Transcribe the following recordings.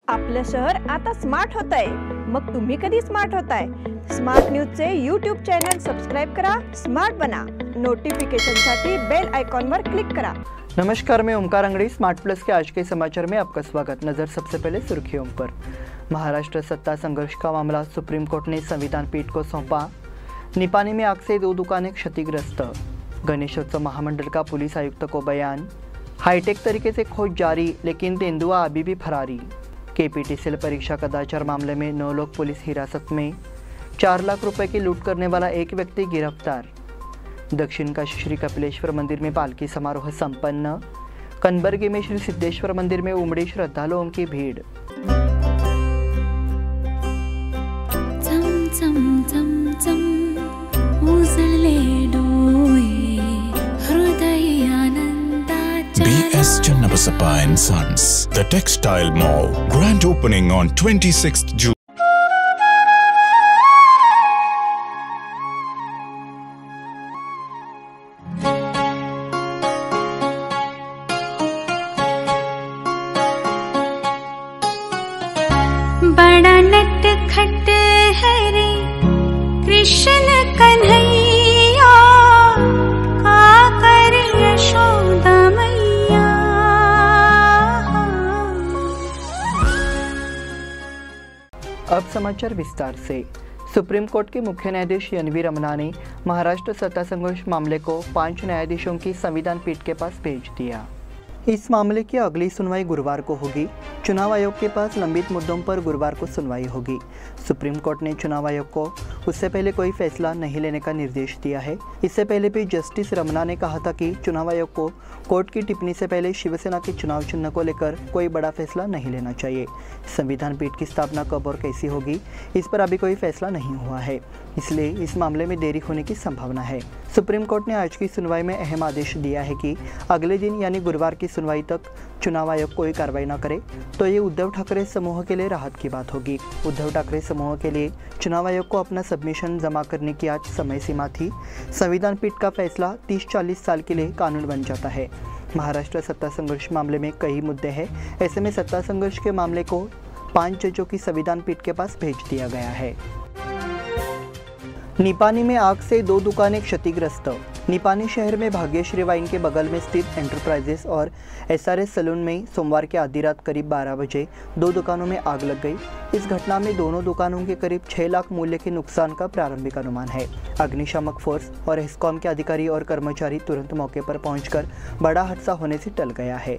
आपलं शहर आता स्मार्ट होत आहे। मग तुम्ही कधी स्मार्ट होताय? स्मार्ट न्यूजचे यूट्यूब चॅनल सबस्क्राइब करा, स्मार्ट बना। नोटिफिकेशनसाठी बेल आइकॉन पर क्लिक करा। नमस्कार, मैं ओमकार अंगड़ी। स्मार्ट प्लस के आज के समाचार में आपका स्वागत। नजर सबसे पहले सुर्खियों पर। महाराष्ट्र सत्ता संघर्ष का मामला सुप्रीम कोर्ट ने संविधान पीठ को सौंपा। निपानी में आग से 2 दुकानें क्षतिग्रस्त। गणेशोत्सव महामंडल का पुलिस आयुक्त को बयान। हाईटेक तरीके से खोज जारी, लेकिन तेंदुआ अभी भी फरारी। केपीटीसीएल परीक्षा कदाचार मामले में 9 लोग पुलिस हिरासत में। 4 लाख रुपए की लूट करने वाला एक व्यक्ति गिरफ्तार। दक्षिण काशी श्री कपिलेश्वर मंदिर में पालकी समारोह संपन्न। कनबर्गी में श्री सिद्धेश्वर मंदिर में उमड़ी श्रद्धालुओं की भीड़। BS Channabasappa and Sons, the Textile Mall, grand opening on 26th June. बड़ा नटखट है रे कृष्ण कन्हैया, का कर यशोदा मैया। अब समाचार विस्तार से। सुप्रीम कोर्ट के मुख्य न्यायाधीश एन.वी. रमन्ना ने महाराष्ट्र सत्ता संघर्ष मामले को 5 न्यायाधीशों की संविधान पीठ के पास भेज दिया। इस मामले की अगली सुनवाई गुरुवार को होगी। चुनाव आयोग के पास लंबित मुद्दों पर गुरुवार को सुनवाई होगी। सुप्रीम कोर्ट ने चुनाव आयोग को उससे पहले कोई फैसला नहीं लेने का निर्देश दिया है। इससे पहले भी जस्टिस रमन्ना ने कहा था कि चुनाव आयोग को कोर्ट की टिप्पणी से पहले शिवसेना के चुनाव चिन्ह को लेकर कोई बड़ा फैसला नहीं लेना चाहिए। संविधान पीठ की स्थापना कब और कैसी होगी, इस पर अभी कोई फैसला नहीं हुआ है, इसलिए इस मामले में देरी होने की संभावना है। सुप्रीम कोर्ट ने आज की सुनवाई में अहम आदेश दिया है कि अगले दिन यानी गुरुवार की सुनवाई तक चुनाव आयोग कोई कार्रवाई न करे तो ये उद्धव ठाकरे समूह के लिए राहत की बात होगी। उद्धव ठाकरे समूह के लिए चुनाव आयोग को अपना सबमिशन जमा करने की आज समय सीमा थी। संविधान पीठ का फैसला 30-40 साल के लिए कानून बन जाता है। महाराष्ट्र सत्ता संघर्ष मामले में कई मुद्दे हैं। ऐसे में सत्ता संघर्ष के मामले को 5 जजों की संविधान पीठ के पास भेज दिया गया है। निपानी में आग से 2 दुकानें क्षतिग्रस्त। निपानी शहर में भाग्यश्री वाइन के बगल में स्थित एंटरप्राइजेस और SRS सैलून में सोमवार की आधी रात करीब 12 बजे 2 दुकानों में आग लग गई। इस घटना में दोनों दुकानों के करीब 6 लाख मूल्य के नुकसान का प्रारंभिक अनुमान है। अग्निशामक फोर्स और हेस्कॉम के अधिकारी और कर्मचारी तुरंत मौके पर पहुंचकर बड़ा हादसा होने से टल गया है।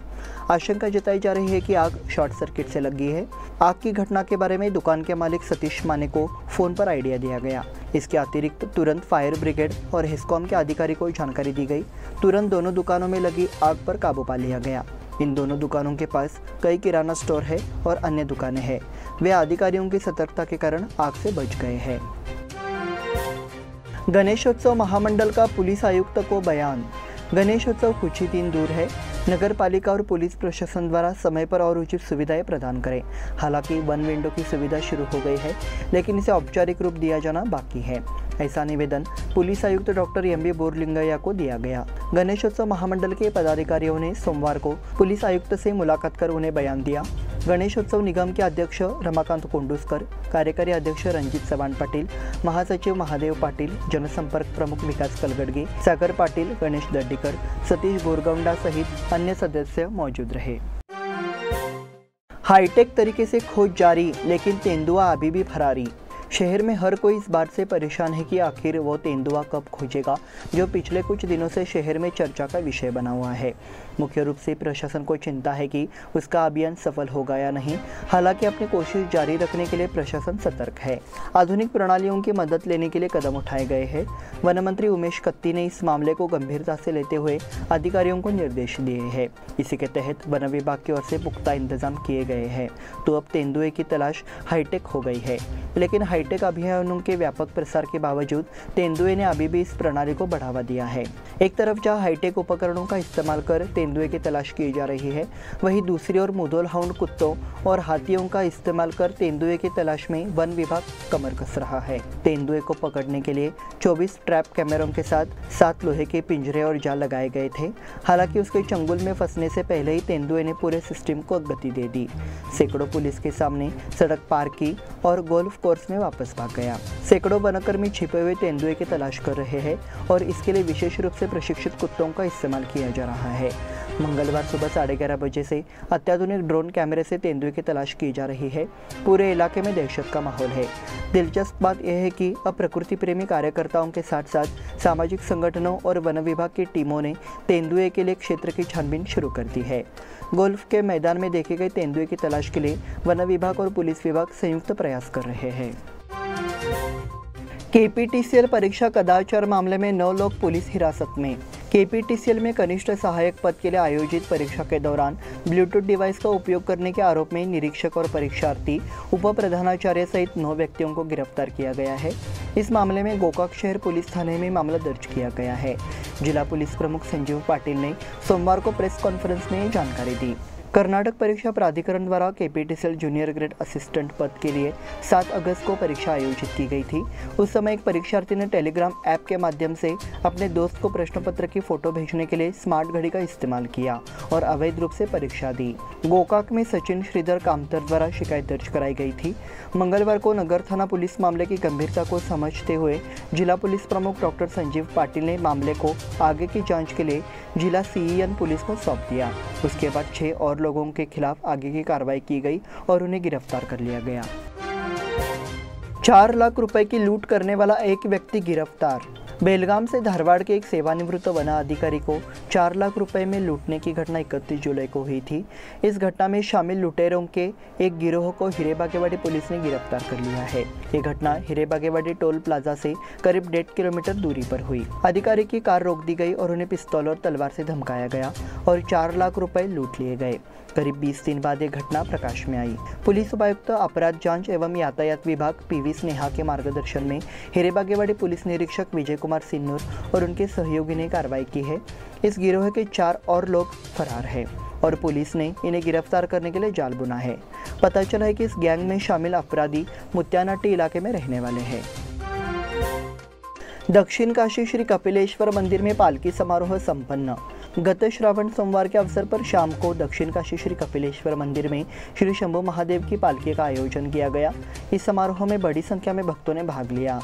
आशंका जताई जा रही है कि आग शॉर्ट सर्किट से लगी है। आग की घटना के बारे में दुकान के मालिक सतीश माने को फोन पर आइडिया दिया गया। इसके अतिरिक्त तुरंत फायर ब्रिगेड और हेस्कॉम के अधिकारी को जानकारी दी गई। तुरंत दोनों दुकानों में लगी आग पर काबू पा लिया गया। इन दोनों दुकानों के पास कई किराना स्टोर है और अन्य दुकानें हैं। वे अधिकारियों की सतर्कता के कारण आग से बच गए हैं। गणेशोत्सव महामंडल का पुलिस आयुक्त को बयान। गणेशोत्सव कुछ ही दिन दूर है। नगर पालिका और पुलिस प्रशासन द्वारा समय पर और उचित सुविधाएं प्रदान करें। हालांकि 1 विंडो की सुविधा शुरू हो गई है, लेकिन इसे औपचारिक रूप दिया जाना बाकी है। ऐसा निवेदन पुलिस आयुक्त डॉक्टर एम.बी. बोरलिंगैया को दिया गया। गणेशोत्सव महामंडल के पदाधिकारियों ने सोमवार को पुलिस आयुक्त से मुलाकात कर उन्हें बयान दिया। गणेशोत्सव निगम के अध्यक्ष रमाकांत कोंडुस्कर, कार्यकारी अध्यक्ष रंजित चव्हाण पाटील, महासचिव महादेव पाटील, जनसंपर्क प्रमुख विकास कलगडगे, सागर पाटील, गणेश दड्डीकर, सतीश गोरगौंडा सहित अन्य सदस्य मौजूद रहे। हाईटेक तरीके से खोज जारी, लेकिन तेंदुआ अभी भी फरारी। शहर में हर कोई इस बात से परेशान है कि आखिर वो तेंदुआ कब खोजेगा, जो पिछले कुछ दिनों से शहर में चर्चा का विषय बना हुआ है। मुख्य रूप से प्रशासन को चिंता है कि उसका अभियान सफल होगा या नहीं। हालांकि अपनी कोशिश जारी रखने के लिए प्रशासन सतर्क है। आधुनिक प्रणालियों की मदद लेने के लिए कदम उठाए गए हैं। वन मंत्री उमेश कत्ती ने इस मामले को गंभीरता से लेते हुए अधिकारियों को निर्देश दिए हैं। इसी के तहत वन विभाग की ओर से पुख्ता इंतजाम किए गए हैं। तो अब तेंदुए की तलाश हाईटेक हो गई है। लेकिन हाईटेक अभियानों के व्यापक प्रसार के बावजूद तेंदुए ने अभी भी इस प्रणाली को बढ़ावा दिया है। एक तरफ जहां हाईटेक उपकरणों का इस्तेमाल कर तेंदुए की तलाश की जा रही है, वहीं दूसरी ओर मुधोल हाउंड कुत्तों और हाथियों का इस्तेमाल कर तेंदुए की तलाश में वन विभाग कमर कस रहा है। तेंदुए को पकड़ने के लिए 24 ट्रैप कैमरों के साथ 7 लोहे के पिंजरे और जाल लगाए गए थे। हालांकि उसके चंगुल में फंसने से पहले ही तेंदुए ने पूरे सिस्टम को गति दे दी। सैकड़ों पुलिस के सामने सड़क पार की और गोल्फ कोर्स में वापस भाग गया। सैकड़ों वनकर्मी छिपे हुए तेंदुए की तलाश कर रहे हैं और इसके लिए विशेष रूप से प्रशिक्षित कुत्तों का इस्तेमाल किया जा रहा है। मंगलवार सुबह 11:30 बजे से अत्याधुनिक ड्रोन कैमरे से तेंदुए की तलाश की जा रही है। पूरे इलाके में दहशत का माहौल है। दिलचस्प बात यह है कि अब प्रकृति प्रेमी कार्यकर्ताओं के साथ साथ सामाजिक संगठनों और वन विभाग की टीमों ने तेंदुए के लिए क्षेत्र की छानबीन शुरू कर दी है। गोल्फ के मैदान में देखे गए तेंदुए की तलाश के लिए वन विभाग और पुलिस विभाग संयुक्त प्रयास कर रहे हैं। KPTCL परीक्षा कदाचार मामले में 9 लोग पुलिस हिरासत में। KPTCL में कनिष्ठ सहायक पद के लिए आयोजित परीक्षा के दौरान ब्लूटूथ डिवाइस का उपयोग करने के आरोप में निरीक्षक और परीक्षार्थी, उप प्रधानाचार्य सहित 9 व्यक्तियों को गिरफ्तार किया गया है। इस मामले में गोकाक शहर पुलिस थाने में मामला दर्ज किया गया है। जिला पुलिस प्रमुख संजीव पाटिल ने सोमवार को प्रेस कॉन्फ्रेंस में ये जानकारी दी। कर्नाटक परीक्षा प्राधिकरण द्वारा KPTCL जूनियर ग्रेड असिस्टेंट पद के लिए 7 अगस्त को परीक्षा आयोजित की गई थी। उस समय एक परीक्षार्थी ने टेलीग्राम ऐप के माध्यम से अपने दोस्त को प्रश्न पत्र की फोटो भेजने के लिए स्मार्ट घड़ी का इस्तेमाल किया और अवैध रूप से परीक्षा दी। गोकाक में सचिन श्रीधर कामतर द्वारा शिकायत दर्ज कराई गई थी। मंगलवार को नगर थाना पुलिस मामले की गंभीरता को समझते हुए जिला पुलिस प्रमुख डॉक्टर संजीव पाटिल ने मामले को आगे की जाँच के लिए जिला CEN पुलिस को सौंप दिया। उसके बाद 6 और लोगों के खिलाफ आगे की कार्रवाई की गई और उन्हें गिरफ्तार कर लिया गया। 4 लाख रुपए की लूट करने वाला एक व्यक्ति गिरफ्तार। बेलगाम से धारवाड़ के एक सेवानिवृत्त वन अधिकारी को 4 लाख रुपए में लूटने की घटना 31 जुलाई को हुई थी। इस घटना में शामिल लुटेरों के एक गिरोह को हिरेबागेवाड़ी पुलिस ने गिरफ्तार कर लिया है। ये घटना हिरेबागेवाड़ी टोल प्लाजा से करीब 1.5 किलोमीटर दूरी पर हुई। अधिकारी की कार रोक दी गई और उन्हें पिस्तौल और तलवार से धमकाया गया और 4 लाख रुपए लूट लिए गए। करीब 20 दिन बाद ये घटना प्रकाश में आई। पुलिस उपायुक्त अपराध जांच एवं यातायात विभाग PV स्नेहा के मार्गदर्शन में हिरेबागेवाड़ी पुलिस निरीक्षक विजय कुमार सिन्नूर और उनके सहयोगी ने कार्रवाई की है। इस गिरोह के 4 और लोग फरार हैं और पुलिस ने इन्हें गिरफ्तार करने के लिए जाल बुना है। पता चला है कि इस गैंग में शामिल अपराधी मुत्यानाटी इलाके में रहने वाले हैं। दक्षिण काशी श्री कपिलेश्वर मंदिर में पालकी समारोह संपन्न। गत श्रावण सोमवार के अवसर पर शाम को दक्षिण काशी श्री कपिलेश्वर मंदिर में श्री शंभू महादेव की पालकी का आयोजन किया गया। इस समारोह में बड़ी संख्या में भक्तों ने भाग लिया।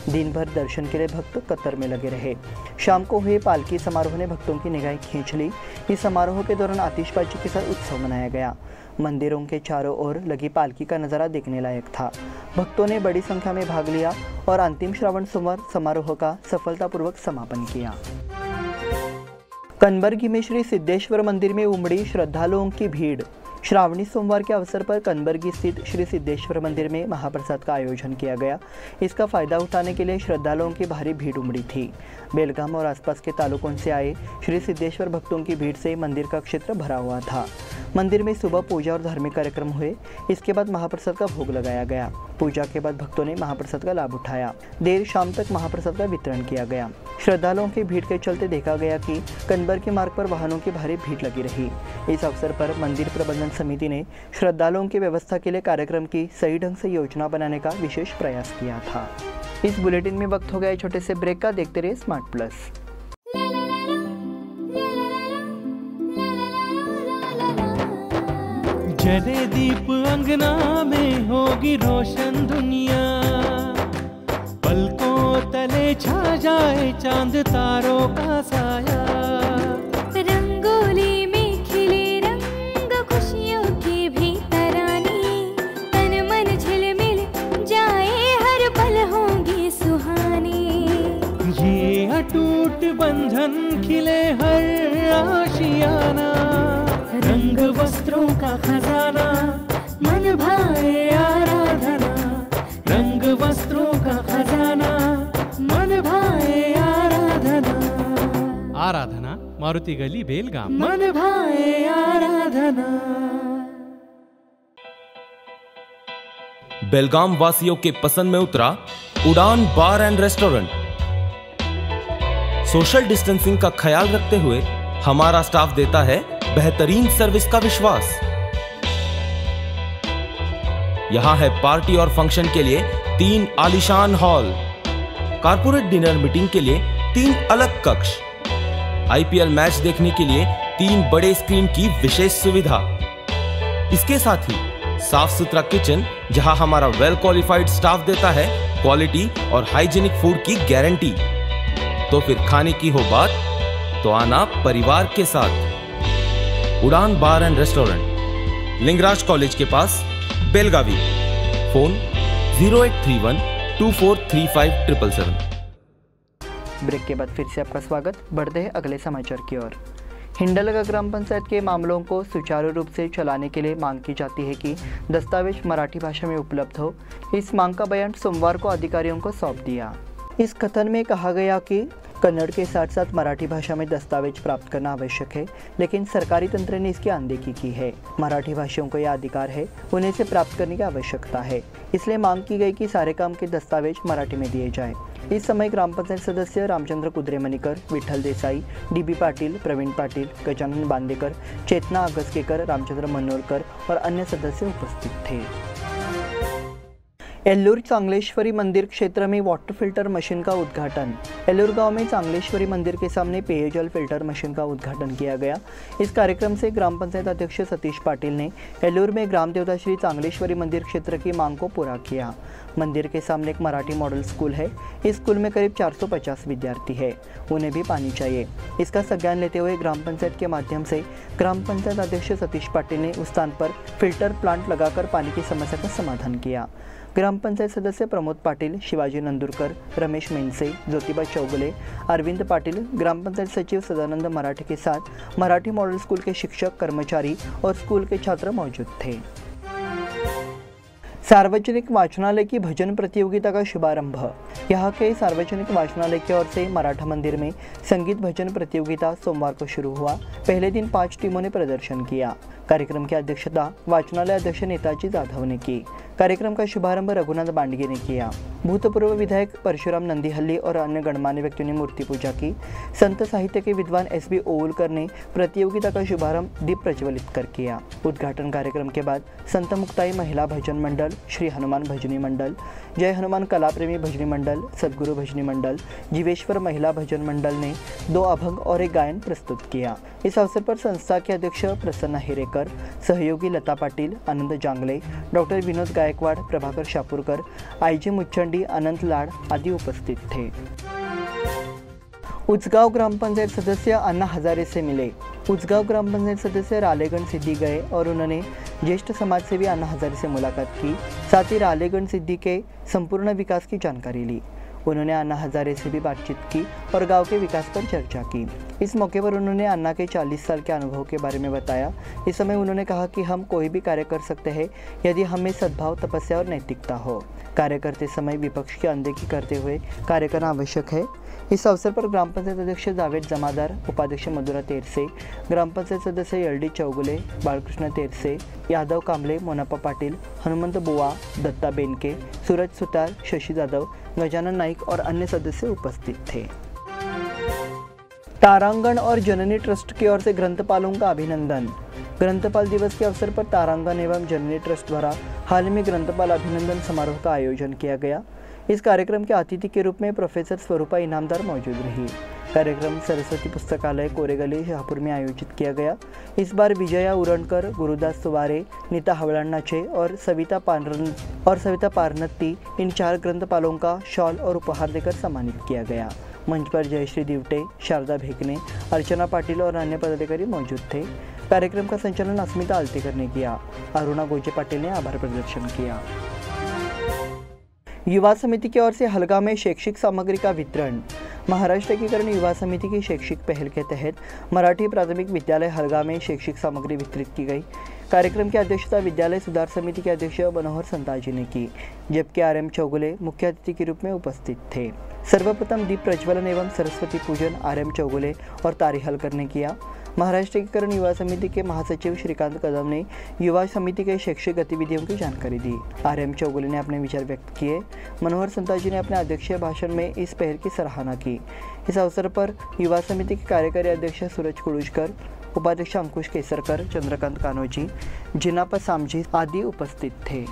दिन भर दर्शन के लिए भक्त कतार में लगे रहे। शाम को हुए पालकी समारोह ने भक्तों की निगाहें खींच ली। इस समारोह के दौरान आतिशबाजी के साथ उत्सव मनाया गया। मंदिरों के चारों ओर लगी पालकी का नज़ारा देखने लायक था। भक्तों ने बड़ी संख्या में भाग लिया और अंतिम श्रावण सोमवार समारोह का सफलतापूर्वक समापन किया। कनबर्गी में श्री सिद्धेश्वर मंदिर में उमड़ी श्रद्धालुओं की भीड़। श्रावणी सोमवार के अवसर पर कनबर्गी स्थित श्री सिद्धेश्वर मंदिर में महाप्रसाद का आयोजन किया गया। इसका फायदा उठाने के लिए श्रद्धालुओं की भारी भीड़ उमड़ी थी। बेलगाम और आसपास के तालुकों से आए श्री सिद्धेश्वर भक्तों की भीड़ से मंदिर का क्षेत्र भरा हुआ था। मंदिर में सुबह पूजा और धार्मिक कार्यक्रम हुए। इसके बाद महाप्रसाद का भोग लगाया गया। पूजा के बाद भक्तों ने महाप्रसाद का लाभ उठाया। देर शाम तक महाप्रसाद का वितरण किया गया। श्रद्धालुओं की भीड़ के चलते देखा गया कि कनबर्गी मार्ग पर वाहनों की भारी भीड़ लगी रही। इस अवसर पर मंदिर प्रबंधन समिति ने श्रद्धालुओं की व्यवस्था के लिए कार्यक्रम की सही ढंग से योजना बनाने का विशेष प्रयास किया था। इस बुलेटिन में वक्त हो गया छोटे से ब्रेक का। देखते रहिए स्मार्ट प्लस। जले दीप अंगना में होगी रोशन दुनिया, पलकों तले छा जाए चांद तारों का साया। रंगोली में खिले रंग खुशियों की भी तरानी, तन मन झिलमिल जाए हर पल होंगी सुहानी। ये अटूट बंधन खिले हर आशियाना, रंग वस्त्रों का खजाना मन भाए आराधना। रंग वस्त्रों का खजाना मन भाए आराधना। आराधना मारुति गली बेलगाम। मन भाए आराधना। बेलगाम वासियों के पसंद में उतरा उड़ान बार एंड रेस्टोरेंट। सोशल डिस्टेंसिंग का ख्याल रखते हुए हमारा स्टाफ देता है बेहतरीन सर्विस का विश्वास। यहां है पार्टी और फंक्शन के लिए 3 आलीशान हॉल, कारपोरेट डिनर मीटिंग के लिए 3 अलग कक्ष, आईपीएल मैच देखने के लिए 3 बड़े स्क्रीन की विशेष सुविधा। इसके साथ ही साफ सुथरा किचन जहां हमारा वेल क्वालिफाइड स्टाफ देता है क्वालिटी और हाइजीनिक फूड की गारंटी। तो फिर खाने की हो बात तो आना परिवार के साथ। उड़ान बार एंड रेस्टोरेंट, लिंगराज कॉलेज के पास, बेलगावी। फोन 0831 2435 777। ब्रेक के बाद फिर से आपका स्वागत। बढ़ते हैं अगले समाचार की ओर। हिंडलगा ग्राम पंचायत के मामलों को सुचारू रूप से चलाने के लिए मांग की जाती है कि दस्तावेज मराठी भाषा में उपलब्ध हो। इस मांग का बयान सोमवार को अधिकारियों को सौंप दिया। इस कथन में कहा गया कि कन्नड़ के साथ साथ मराठी भाषा में दस्तावेज प्राप्त करना आवश्यक है, लेकिन सरकारी तंत्र ने इसकी अनदेखी की है। मराठी भाषियों को यह अधिकार है, उन्हें इसे प्राप्त करने की आवश्यकता है। इसलिए मांग की गई कि सारे काम के दस्तावेज मराठी में दिए जाए। इस समय ग्राम पंचायत सदस्य रामचंद्र कुद्रेमणीकर, विठ्ठल देसाई, डीबी पाटिल, प्रवीण पाटिल, गजानन बांदेकर, चेतना अगसकेकर, रामचंद्र मनोरकर और अन्य सदस्य उपस्थित थे। एल्लूर चांगलेश्वरी मंदिर क्षेत्र में वाटर फिल्टर मशीन का उद्घाटन। एल्लूर गांव में चांगलेश्वरी मंदिर के सामने पेयजल फिल्टर मशीन का उद्घाटन किया गया। इस कार्यक्रम से ग्राम पंचायत अध्यक्ष सतीश पाटिल ने एल्लूर में ग्राम देवता श्री चांगलेश्वरी मंदिर क्षेत्र की मांग को पूरा किया। मंदिर के सामने एक मराठी मॉडल स्कूल है। इस स्कूल में करीब 450 विद्यार्थी है, उन्हें भी पानी चाहिए। इसका संज्ञान लेते हुए ग्राम पंचायत के माध्यम से ग्राम पंचायत अध्यक्ष सतीश पाटिल ने उस स्थान पर फिल्टर प्लांट लगाकर पानी की समस्या का समाधान किया। ग्राम पंचायत सदस्य प्रमोद पाटिल, शिवाजी नंदुरकर, रमेश मेनसे, ज्योतिबा चौगुले, अरविंद पाटिल, ग्राम पंचायत सचिव सदानंद मराठी के साथ मराठी मॉडल स्कूल के शिक्षक, कर्मचारी और स्कूल के छात्र मौजूद थे। सार्वजनिक वाचनालय की भजन प्रतियोगिता का शुभारंभ। यहाँ के सार्वजनिक वाचनालय की ओर से मराठा मंदिर में संगीत भजन प्रतियोगिता सोमवार को शुरू हुआ। पहले दिन 5 टीमों ने प्रदर्शन किया। कार्यक्रम की अध्यक्षता वाचनालय अध्यक्ष नेताजी जाधव ने की। कार्यक्रम का शुभारंभ रघुनाथ बांडगे ने किया। भूतपूर्व विधायक परशुराम नंदीहल्ली और अन्य गणमान्य व्यक्तियों ने मूर्ति पूजा की। संत साहित्य के विद्वान SB ओवलकर ने प्रतियोगिता का शुभारंभ दीप प्रज्वलित कर किया। उद्घाटन कार्यक्रम के बाद संत मुक्ताई महिला भजन मंडल, श्री हनुमान भजनी मंडल, जय हनुमान कला प्रेमी भजनी मंडल, सदगुरु भजनी मंडल, जीवेश्वर महिला भजन मंडल ने 2 अभंग और एक गायन प्रस्तुत किया। इस अवसर पर संस्था के अध्यक्ष प्रसन्न हिरेकर, सहयोगी लता पाटिल, आनंद जांगले, डॉक्टर विनोद गायकवाड़, प्रभाकर शापुरकर, IG मुच्चंडी, अनंत लाड आदि उपस्थित थे। उचगांव ग्राम पंचायत सदस्य अन्ना हजारे से मिले। उचगांव ग्राम पंचायत सदस्य रालेगण सिद्धि गए और उन्होंने ज्येष्ठ समाज सेवी अन्ना हजारे से मुलाकात की। साथ ही रालेगण सिद्धि के संपूर्ण विकास की जानकारी ली। उन्होंने अन्ना हजारे से भी बातचीत की और गांव के विकास पर चर्चा की। इस मौके पर उन्होंने अन्ना के 40 साल के अनुभव के बारे में बताया। इस समय उन्होंने कहा कि हम कोई भी कार्य कर सकते हैं यदि हमें सद्भाव, तपस्या और नैतिकता हो। कार्य करते समय विपक्ष की अनदेखी करते हुए कार्य करना आवश्यक है। इस अवसर पर ग्राम पंचायत अध्यक्ष जावेद जमादार, उपाध्यक्ष मधुरा तेरसे, ग्राम पंचायत सदस्य LD चौगुले, बालकृष्ण तेरसे, यादव कांबले, मोनाप्पा पाटिल, हनुमंत बुआ, दत्ता बेनके, सूरज सुतार, शशि जाधव, गजानन नाइक और अन्य सदस्य उपस्थित थे। तारांगण और जननी ट्रस्ट की ओर से ग्रंथपालों का अभिनंदन। ग्रंथपाल दिवस के अवसर पर तारांगण एवं जननी ट्रस्ट द्वारा हाल में ग्रंथपाल अभिनंदन समारोह का आयोजन किया गया। इस कार्यक्रम के अतिथि के रूप में प्रोफेसर स्वरूपा इनामदार मौजूद रही। कार्यक्रम सरस्वती पुस्तकालय कोरेगली शाहपुर में आयोजित किया गया। इस बार विजया उरणकर, गुरुदास सुवारे, नीता हवलान्नाचे और सविता पारनत्ती इन 4 ग्रंथपालों का शॉल और उपहार देकर सम्मानित किया गया। मंच पर जयश्री दिवटे, शारदा भेकने, अर्चना पाटिल और अन्य पदाधिकारी मौजूद थे। कार्यक्रम का संचालन अस्मिता अल्तेकर ने किया। अरुणा गोजे पाटिल ने आभार प्रदर्शन किया। युवा समिति की ओर से हलगा में शैक्षिक सामग्री का वितरण। महाराष्ट्र एकीकरण युवा समिति की शैक्षिक पहल के तहत मराठी प्राथमिक विद्यालय हलगा में शैक्षिक सामग्री वितरित की गई। कार्यक्रम की अध्यक्षता विद्यालय सुधार समिति के अध्यक्ष मनोहर संताजी ने की, जबकि RM चौगुले मुख्य अतिथि के रूप में उपस्थित थे। सर्वप्रथम दीप प्रज्वलन एवं सरस्वती पूजन RM चौगुले और तारी हलकर ने किया। महाराष्ट्र एकीकरण युवा समिति के महासचिव श्रीकांत कदम ने युवा समिति के शैक्षिक गतिविधियों की जानकारी दी। आरएम चौगुले ने अपने विचार व्यक्त किए। मनोहर संताजी ने अपने अध्यक्षीय भाषण में इस पहल की सराहना की। इस अवसर पर युवा समिति के कार्यकारी अध्यक्ष सूरज कुडुशकर, उपाध्यक्ष अंकुश केसरकर, चंद्रकांत कानोजी, जिनाप सामजी आदि उपस्थित थे।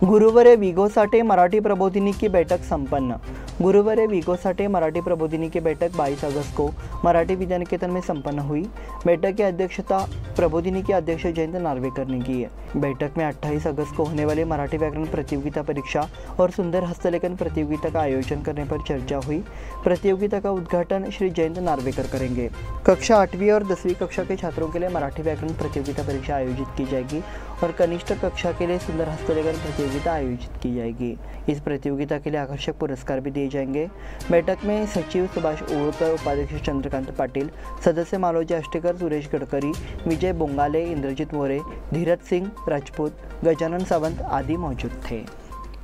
गुरुवारे विगोसाटे मराठी प्रबोधिनी की बैठक संपन्न। गुरुवारे विगोसाटे मराठी प्रबोधिनी की बैठक 22 अगस्त को मराठी विद्या निकेतन में संपन्न हुई। बैठक की अध्यक्षता प्रबोधिनी के अध्यक्ष जयंत नार्वेकर ने की है। बैठक में 28 अगस्त को होने वाली मराठी व्याकरण प्रतियोगिता परीक्षा और सुंदर हस्तलेखन प्रतियोगिता का आयोजन करने पर चर्चा हुई। प्रतियोगिता का उद्घाटन श्री जयंत नार्वेकर करेंगे। कक्षा 8वीं और 10वीं कक्षा के छात्रों के लिए मराठी व्याकरण प्रतियोगिता परीक्षा आयोजित की जाएगी और कनिष्ठ कक्षा के लिए सुंदर हस्तलेखन प्रतियोगिता आयोजित की जाएगी। इस प्रतियोगिता के लिए आकर्षक पुरस्कार भी दिए जाएंगे। बैठक में सचिव सुभाष ओळकर, उपाध्यक्ष चंद्रकांत पाटिल, सदस्य मालोजी अष्टेकर, सुरेश गडकरी, विजय बोंगाले, इंद्रजीत मोरे, धीरज सिंह राजपूत, गजानन सावंत आदि मौजूद थे।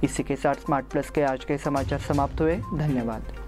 इसी के साथ स्मार्ट प्लस के आज के समाचार समाप्त हुए। धन्यवाद।